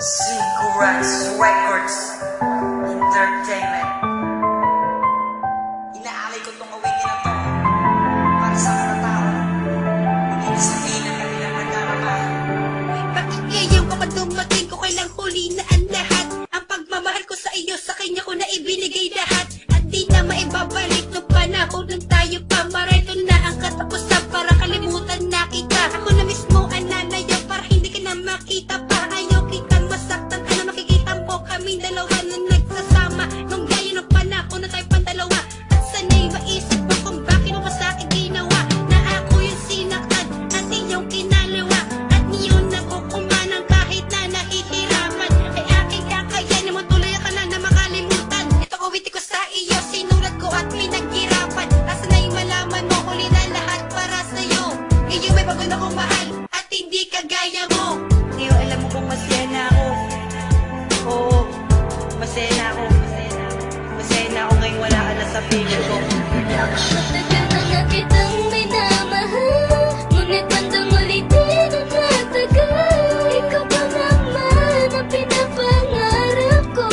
Synchrox Records Entertainment. Inaalay ko tong awitin na to para sa mga tao. Hindi sabihin ang kanilang nagkakabay. Bakit ngayon ka pa dumating ko kailang huli na ang lahat? Ang pagmamahal ko sa iyo, sa kanya ko na ibinigay lahat. At di na maibabalik no panahon nang tayo pa. Marito na ang katapusan para kalimutan na kita. Ako na mismo ang nanayaw para hindi ka na makita pa. Ayaw kitang masaktan, ano makikita mo kaming dalawa na nagsasama. Nung gaya ng panahon na tayo pandalawa. At sana'y maisip mo kung bakit mo pa sa akin ginawa. Na ako yung sinaktan at iyong kinaliwa. At niyon ako kumanang kahit na nahihirapan. Ay aking kakayanin mo, tuloy ka na makalimutan. Ito awiti ko sa iyo, sinulat ko at pinaghirapan. Asa na'y malaman mo, huli na lahat para sa'yo. Iyo may bago na kong mahal at hindi kagaya mo. Tiyo, alam mo kung masaya na ako. Oo, masaya na ako. Masaya na ako ngayong wala ka na sa piling ko. Matagal na nga kitang minamahal, ngunit bandang ulitin ang natagal. Ikaw pa naman ang pinapangarap ko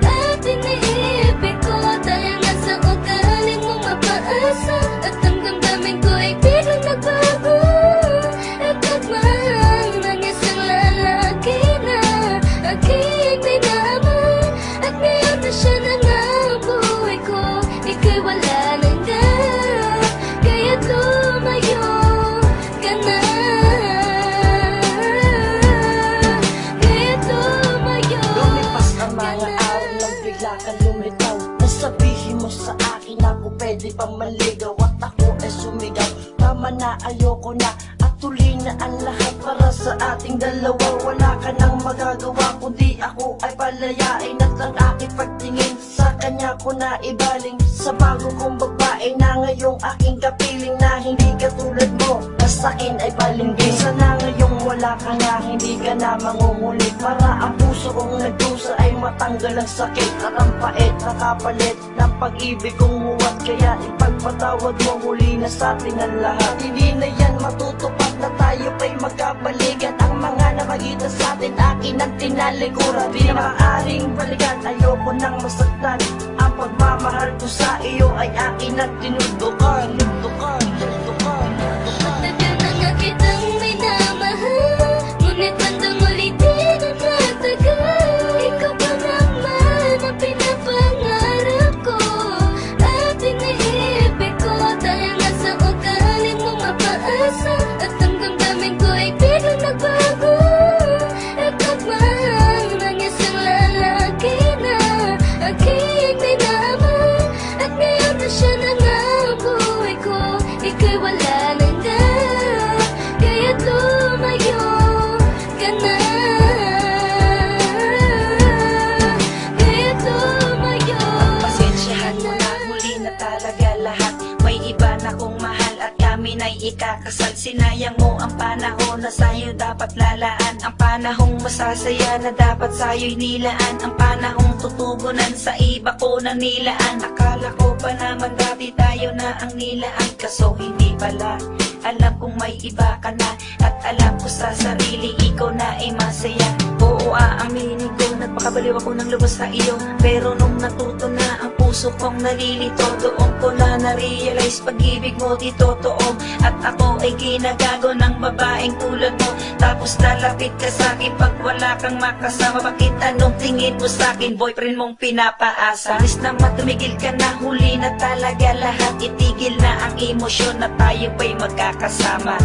at iniibig ko. Dahil nga sa ugaling mong mapaasa at ang damdamin ko ay biglang nagbago. At nagmahal ng isang lalaki na aking minamahal. At ngayon na siya na nga ang buhay ko. Ika'y wala nang kaya tumayo ka na. Kaya tumayo Lumipas ang mga araw nang bigla kang lumitaw. Nasabihin mo sa akin ako pwede pa maligaw. At ako ay sumigaw, tama na ayoko na. At tuloy na ang lahat para sa ating dalawa. Wala ka nang magagawa kundi ako ay palayain. At ang aking pagtingin sa kanya ko na ibaling. Sa bago kong babae na ngayong aking kapiling. Na hindi katulad mo, na sa'kin ay palingging. Sana ngayong wala ka na, hindi ka na mangunguli. Para ang puso kong nagdusa ay matanggal ang sakit. At ang pait na kapalit ng pag-ibig kong huwat. Kaya ipagpatawad mo, huli na sa atin ang lahat. Hindi na yan matutupad na tayo pa'y magkabalikan. Ang mga nakagita sa atin, akin ang tinalikuran. Di na maaaring balikan, ayoko nang masaktan. Ang pagmamahal ko sa iyo ay akin at tinutukan. Matagal na nga kitang minamahal, ngunit bandang ulitin ang natagal. Ikaw pa naman ang pinapangarap ko at iniibig ko. Dahil nga sa ugaling mong mapaasa at ang damdamin ko ay biglang nagbago. At nagmahal ng isang lalaki na aking minamahal. At ngayon na siya na nga ang buhay ko. Ika'y wala nang kaya tumayo ka na. Kaya tumayo Pasensyahan mo na, huli na talaga lahat. May iba na kong mahal at kami na'y ikakasal. Sinayang mo ang panahon na sa'yo dapat lalaan. Ang panahong masasaya na dapat sa'yo'y nilaan. Ang panahong tutugunan sa iba ko na nilaan. Akala ko pa naman dati tayo na ang nilaan. Kaso hindi pala, alam kong may iba ka na. At alam ko sa sarili, ikaw na ay masaya. Oo, aaminin ko, nagpakabaliw ako ng lubos sa iyo. Pero nung natuto na ang puso kong nalilito, doon ko na na-realize pag-ibig mo di totoo. At ako ay ginagago ng babaeng tulad mo. Tapos lalapit ka sa'kin pag wala kang makasama. Bakit anong tingin mo sa'kin, boyfriend mong pinapaasa? Alis na matumigil ka na, huli na talaga lahat. Itigil na ang emosyon na tayo pa'y magkakasama.